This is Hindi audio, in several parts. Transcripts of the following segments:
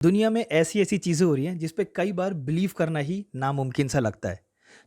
दुनिया में ऐसी ऐसी चीज़ें हो रही हैं जिस पे कई बार बिलीव करना ही नामुमकिन सा लगता है।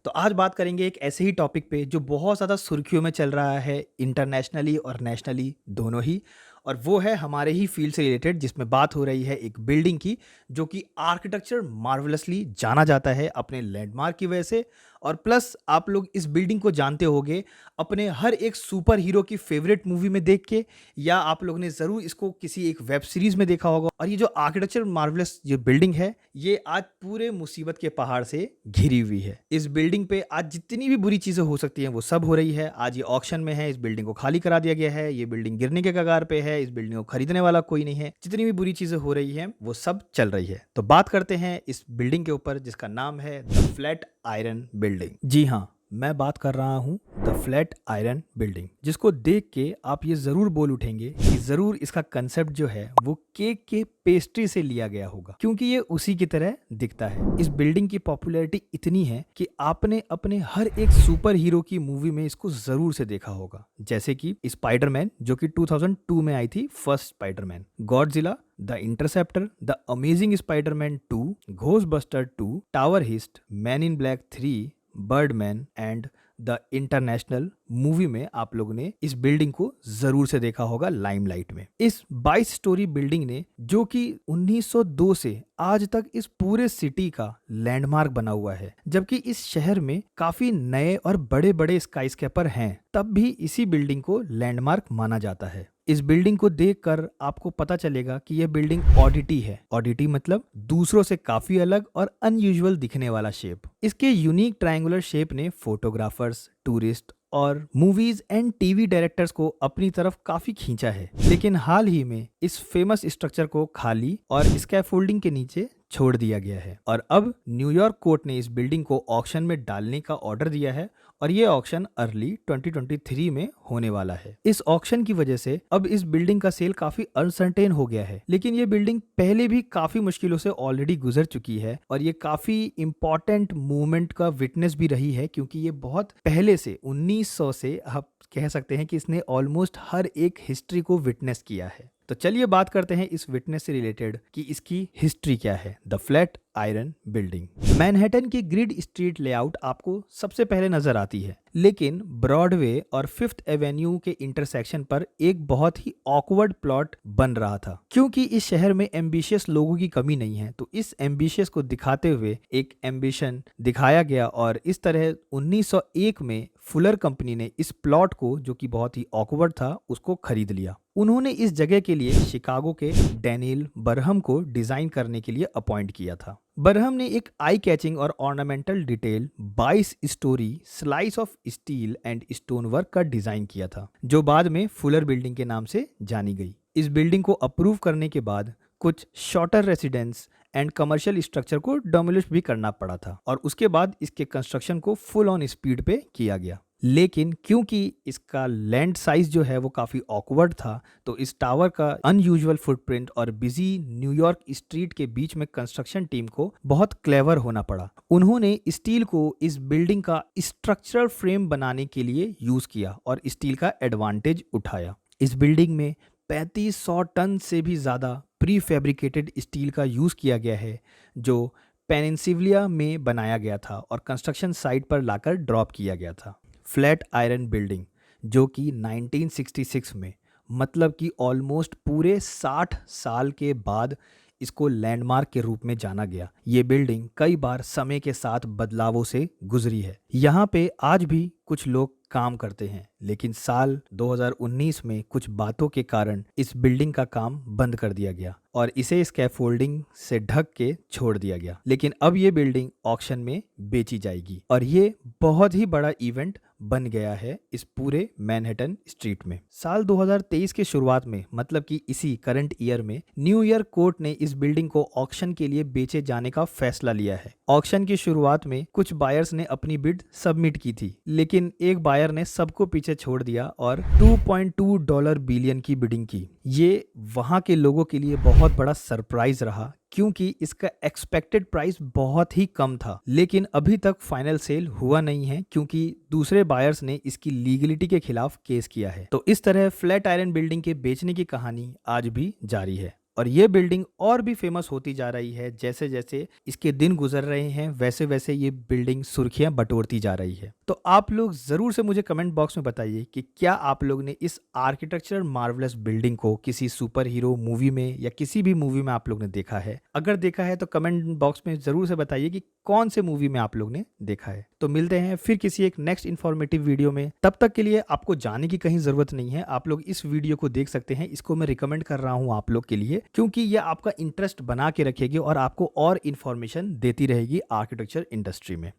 तो आज बात करेंगे एक ऐसे ही टॉपिक पे जो बहुत ज़्यादा सुर्खियों में चल रहा है इंटरनेशनली और नेशनली दोनों ही। और वो है हमारे ही फील्ड से रिलेटेड, जिसमें बात हो रही है एक बिल्डिंग की जो कि आर्किटेक्चर मार्वलसली जाना जाता है अपने लैंडमार्क की वजह से। और प्लस आप लोग इस बिल्डिंग को जानते होंगे अपने हर एक सुपर हीरो की फेवरेट मूवी में देख के, या आप लोग ने ज़रूर इसको किसी एक वेब सीरीज़ में देखा होगा। और ये जो आर्किटेक्चर मार्वलस जो बिल्डिंग है, ये आज पूरे मुसीबत के पहाड़ से घिरी हुई है। इस बिल्डिंग पे आज जितनी भी बुरी चीज़ें हो सकती हैं वो सब हो रही है। आज ये ऑक्शन में है, इस बिल्डिंग को खाली करा दिया गया है, ये बिल्डिंग गिरने के कगार पे है, इस बिल्डिंग को खरीदने वाला कोई नहीं है। जितनी भी बुरी चीज़ें हो रही हैं वो सब चल रही है। तो बात करते हैं इस बिल्डिंग के ऊपर जिसका नाम है द फ्लैट आयरन बिल्डिंग। जी हाँ, मैं बात कर रहा हूँ द फ्लैट आयरन बिल्डिंग, जिसको देख के आप ये ज़रूर बोल उठेंगे कि ज़रूर इसका कंसेप्ट जो है वो केक के पेस्ट्री से लिया गया होगा, क्योंकि ये उसी की तरह दिखता है। इस बिल्डिंग की पॉपुलैरिटी इतनी है कि आपने अपने हर एक सुपर हीरो की मूवी में इसको ज़रूर से देखा होगा, जैसे कि स्पाइडरमैन जो कि 2002 में आई थी, first Spiderman, Godzilla, the Interceptor, the Amazing Spiderman 2, Ghostbuster 2, Tower Heist, Man in Black 3, Birdman and the international movie में आप लोगों ने इस बिल्डिंग को जरूर से देखा होगा लाइमलाइट में। इस 22 स्टोरी बिल्डिंग ने, जो कि 1902 से आज तक इस पूरे सिटी का लैंडमार्क बना हुआ है, जबकि इस शहर में काफी नए और बड़े बड़े स्काईस्केपर हैं, तब भी इसी बिल्डिंग को लैंडमार्क माना जाता है। इस बिल्डिंग को देखकर आपको पता चलेगा कि यह बिल्डिंग ऑडिटी है। ऑडिटी मतलब दूसरों से काफी अलग और अनयूजुअल दिखने वाला शेप। इसके यूनिक ट्रायंगुलर शेप ने फोटोग्राफर्स, टूरिस्ट और मूवीज एंड टीवी डायरेक्टर्स को अपनी तरफ काफी खींचा है। लेकिन हाल ही में इस फेमस स्ट्रक्चर को खाली और स्कैफोल्डिंग के नीचे छोड़ दिया गया है, और अब न्यूयॉर्क कोर्ट ने इस बिल्डिंग को ऑक्शन में डालने का ऑर्डर दिया है, और ये ऑक्शन अर्ली 2023 में होने वाला है। इस ऑक्शन की वजह से अब इस बिल्डिंग का सेल काफी अनसर्टेन हो गया है। लेकिन ये बिल्डिंग पहले भी काफी मुश्किलों से ऑलरेडी गुजर चुकी है, और ये काफी इंपॉर्टेंट मूवमेंट का विटनेस भी रही है, क्योंकि ये बहुत पहले से 1900 से आप कह सकते हैं कि इसने ऑलमोस्ट हर एक हिस्ट्री को विटनेस किया है। तो चलिए बात करते हैं इस विटनेस से रिलेटेड कि इसकी हिस्ट्री क्या है। The flat iron building. Manhattan की ग्रिड स्ट्रीट लेआउट आपको सबसे पहले नजर आती है, लेकिन ब्रॉडवे और फिफ्थ एवेन्यू के इंटरसेक्शन पर एक बहुत ही ऑकवर्ड प्लॉट बन रहा था। क्योंकि इस शहर में एम्बिशियस लोगों की कमी नहीं है, तो इस एम्बिशियस को दिखाते हुए एक एम्बिशन दिखाया गया, और इस तरह 1901 में फुलर कंपनी ने इस प्लॉट को, जो कि बहुत ही ऑकवर्ड था, उसको खरीद लिया। उन्होंने इस जगह के लिए शिकागो के डैनियल बरहम को डिजाइन करने के लिए अपॉइंट किया था। बरहम ने एक आई कैचिंग और ornamental detail 22 story slice of steel and stone work का डिजाइन किया था, जो बाद में फुलर बिल्डिंग के नाम से जानी गई। इस बिल्डिंग को अप्रूव करने के बाद कुछ shorter residence and commercial structure को डोमिलिश भी करना पड़ा था, और उसके बाद इसके कंस्ट्रक्शन को फुल ऑन स्पीड पे किया गया। लेकिन क्योंकि इसका लैंड साइज जो है वो काफ़ी ऑकवर्ड था, तो इस टावर का अनयूजुअल फुटप्रिंट और बिजी न्यूयॉर्क स्ट्रीट के बीच में कंस्ट्रक्शन टीम को बहुत क्लेवर होना पड़ा। उन्होंने स्टील को इस बिल्डिंग का स्ट्रक्चरल फ्रेम बनाने के लिए यूज़ किया और स्टील का एडवांटेज उठाया। इस बिल्डिंग में 3500 टन से भी ज़्यादा प्री फैब्रिकेटेड स्टील का यूज़ किया गया है, जो पेनिनसिल्विया में बनाया गया था और कंस्ट्रक्शन साइट पर लाकर ड्रॉप किया गया था। फ्लैट आयरन बिल्डिंग, जो कि 1966 में, मतलब कि ऑलमोस्ट पूरे 60 साल के बाद इसको लैंडमार्क के रूप में जाना गया। ये बिल्डिंग कई बार समय के साथ बदलावों से गुजरी है। यहाँ पे आज भी कुछ लोग काम करते हैं, लेकिन साल 2019 में कुछ बातों के कारण इस बिल्डिंग का काम बंद कर दिया गया और इसे स्कैफोल्डिंग से ढक के छोड़ दिया गया। लेकिन अब ये बिल्डिंग ऑक्शन में बेची जाएगी, और ये बहुत ही बड़ा इवेंट बन गया है इस पूरे मैनहट्टन स्ट्रीट में। साल 2023 के शुरुआत में, मतलब कि इसी करंट ईयर में, न्यूयॉर्क कोर्ट ने इस बिल्डिंग को ऑक्शन के लिए बेचे जाने का फैसला लिया है। ऑक्शन की शुरुआत में कुछ बायर्स ने अपनी बिड सबमिट की थी, लेकिन एक बायर ने सबको पीछे छोड़ दिया और $2.2 बिलियन की बिडिंग की। ये वहां के लोगों के लिए बहुत बड़ा सरप्राइज रहा, क्योंकि इसका एक्सपेक्टेड प्राइस बहुत ही कम था। लेकिन अभी तक फाइनल सेल हुआ नहीं है, क्योंकि दूसरे बायर्स ने इसकी लीगलिटी के खिलाफ केस किया है। तो इस तरह फ्लैट आयरन बिल्डिंग के बेचने की कहानी आज भी जारी है। और ये बिल्डिंग और भी फेमस होती जा रही है। जैसे जैसे इसके दिन गुजर रहे हैं वैसे वैसे ये बिल्डिंग सुर्खियां बटोरती जा रही है। तो आप लोग ज़रूर से मुझे कमेंट बॉक्स में बताइए कि क्या आप लोग ने इस आर्किटेक्चरल मार्वलस बिल्डिंग को किसी सुपर हीरो मूवी में या किसी भी मूवी में आप लोग ने देखा है। अगर देखा है तो कमेंट बॉक्स में ज़रूर से बताइए कि कौन से मूवी में आप लोग ने देखा है। तो मिलते हैं फिर किसी एक नेक्स्ट इन्फॉर्मेटिव वीडियो में। तब तक के लिए आपको जाने की कहीं ज़रूरत नहीं है, आप लोग इस वीडियो को देख सकते हैं। इसको मैं रिकमेंड कर रहा हूँ आप लोग के लिए, क्योंकि ये आपका इंटरेस्ट बना के रखेगी और आपको और इन्फॉर्मेशन देती रहेगी आर्किटेक्चर इंडस्ट्री में।